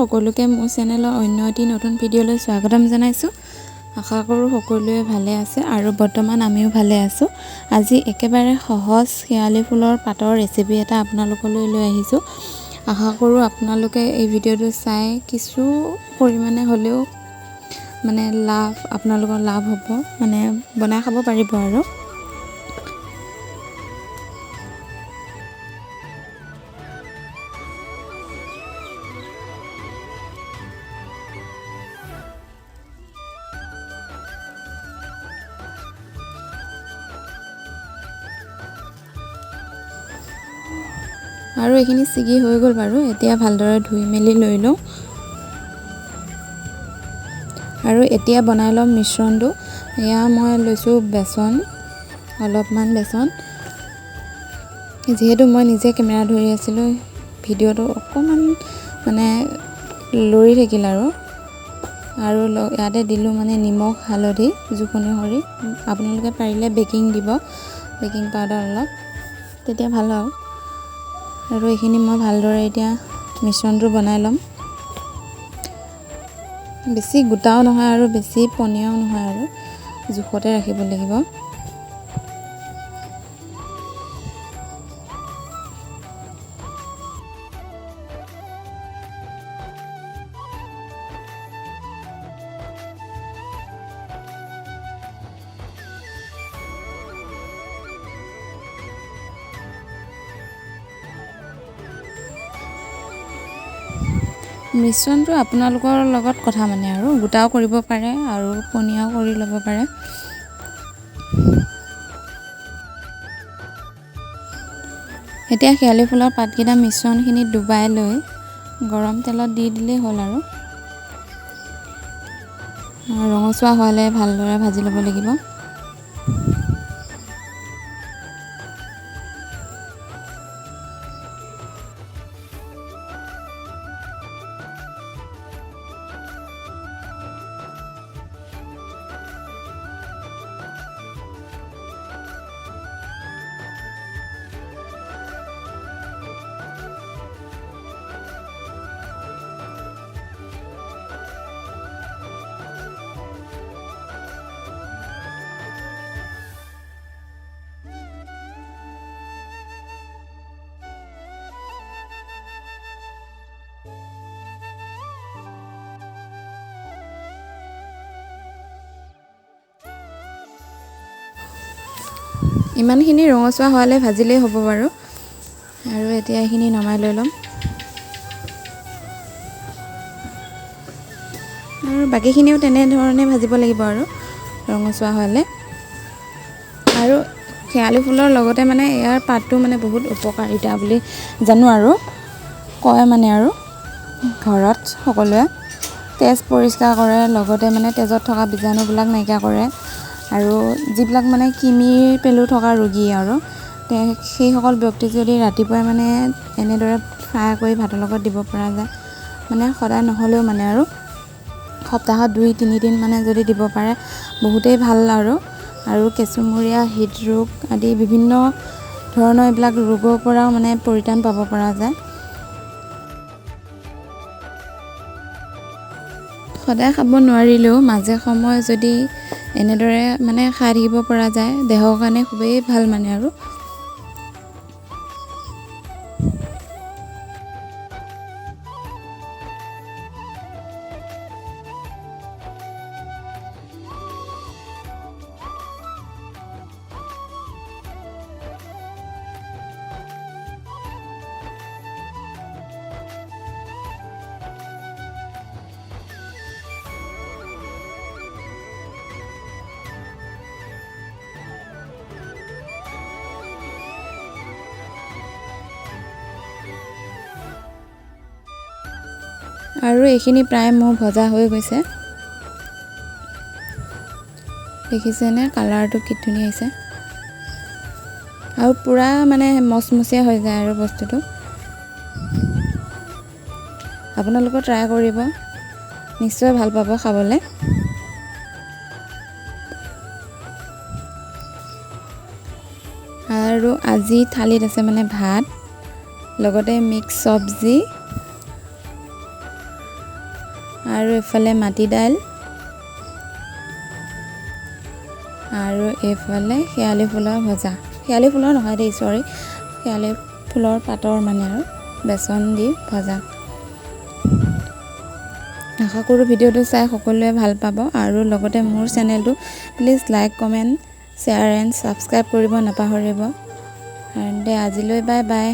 সকলোকে মোৰ চেনেলৰ অন্য এটি নতুন ভিডিঅ'লৈ স্বাগতম জনাইছোঁ। আশা কৰোঁ সকলোৱে ভালে আছে আৰু বৰ্তমান আমিও ভালে আছোঁ। আজি একেবাৰে সহজ শেৱালি ফুলৰ পাতৰ ৰেচিপি এটা আপোনালোকলৈ লৈ আহিছোঁ। আশা কৰোঁ আপোনালোকে এই ভিডিঅ'টো চাই কিছু পৰিমাণে হ'লেও আপোনালোকৰ লাভ হ'ব, বনাই খাব পাৰিব আৰু। আৰু এইখিনি ছিগি হৈ গ'ল বাৰু। এতিয়া ভালদৰে ধুই মেলি লৈ লওঁ আৰু এতিয়া বনাই ল'ম মিশ্ৰণটো। এয়া মই লৈছোঁ বেচন, অলপমান বেচন। যিহেতু মই নিজে কেমেৰা ধৰি আছিলোঁ, ভিডিঅ'টো অকণমান লৰি থাকিল আৰু ইয়াতে দিলোঁ নিমখ, হালধি জোখ অনুসৰি। আপোনালোকে পাৰিলে বেকিং দিব, বেকিং পাউডাৰ অলপ, তেতিয়া ভাল আৰু এইখিনি মই ভালদৰে এতিয়া মিশ্ৰণটো বনাই ল'ম। বেছি গোটাও নহয় আৰু বেছি পনীয়াও নহয়, আৰু জোখতে ৰাখিব লাগিব। মিশ্ৰণটো আপোনালোকৰ লগত কথা আৰু গোটাও কৰিব পাৰে আৰু পনীয়াও কৰি ল'ব পাৰে। এতিয়া শেৱালি ফুলৰ পাতকেইটা মিশ্ৰণখিনি ডুবাই লৈ গৰম তেলত দি দিলেই হ'ল আৰু ৰঙচুৱা হোৱালৈ ভালদৰে ভাজি ল'ব লাগিব। ইমানখিনি ৰঙচুৱা হোৱালৈ ভাজিলেই হ'ব বাৰু। আৰু এতিয়া এইখিনি নমাই লৈ ল'ম আৰু বাকীখিনিও তেনেধৰণে ভাজিব লাগিব আৰু ৰঙচুৱা হোৱালৈ। আৰু শেৱালি ফুলৰ লগতে ইয়াৰ পাতটো বহুত উপকাৰিতা বুলি জানো আৰু কয় আৰু ঘৰত সকলোৱে। তেজ পৰিষ্কাৰ কৰে, লগতে তেজত থকা বীজাণুবিলাক নাইকিয়া কৰে। আৰু যিবিলাক কিমিৰ পেলু থকা ৰোগী আৰু সেইসকল ব্যক্তি যদি ৰাতিপুৱাই এনেদৰে ফ্ৰাই কৰি ভাতৰ লগত দিব পৰা যায়, সদায় নহ'লেও আৰু সপ্তাহত 2-3 দিন যদি দিব পাৰে, বহুতেই ভাল আৰু কেঁচুমূৰীয়া, হৃদৰোগ আদি বিভিন্ন ধৰণৰ এইবিলাক ৰোগৰ পৰাও পৰিত্ৰাণ পাব পৰা যায়। সদায় খাব নোৱাৰিলেও মাজে সময়ে যদি এনেদৰে খাই থাকিব পৰা যায়, দেহৰ কাৰণে খুবেই ভাল আৰু। আৰু এইখিনি প্ৰায় মোৰ ভজা হৈ গৈছে। দেখিছেনে কালাৰটো কি ধুনীয়া আহিছে, আৰু পুৰা মচমচীয়া হৈ যায় আৰু বস্তুটো। আপোনালোকে ট্ৰাই কৰিব, নিশ্চয় ভাল পাব খাবলৈ। আৰু আজি থালিত আছে ভাত, লগতে মিক্স চব্জি আৰু এফালে মাটি দাইল আৰু এফালে শেৱালি ফুলৰ ভজা শেৱালি ফুলৰ নহয় দেই সৰি শেৱালি ফুলৰ পাতৰ মানে আৰু বেচন দি ভজা আশা কৰোঁ ভিডিঅ'টো চাই সকলোৱে ভাল পাব আৰু লগতে মোৰ চেনেলটো please like comment share and subscribe কৰিব নাপাহৰিব আৰু আজিলৈ বাই বাই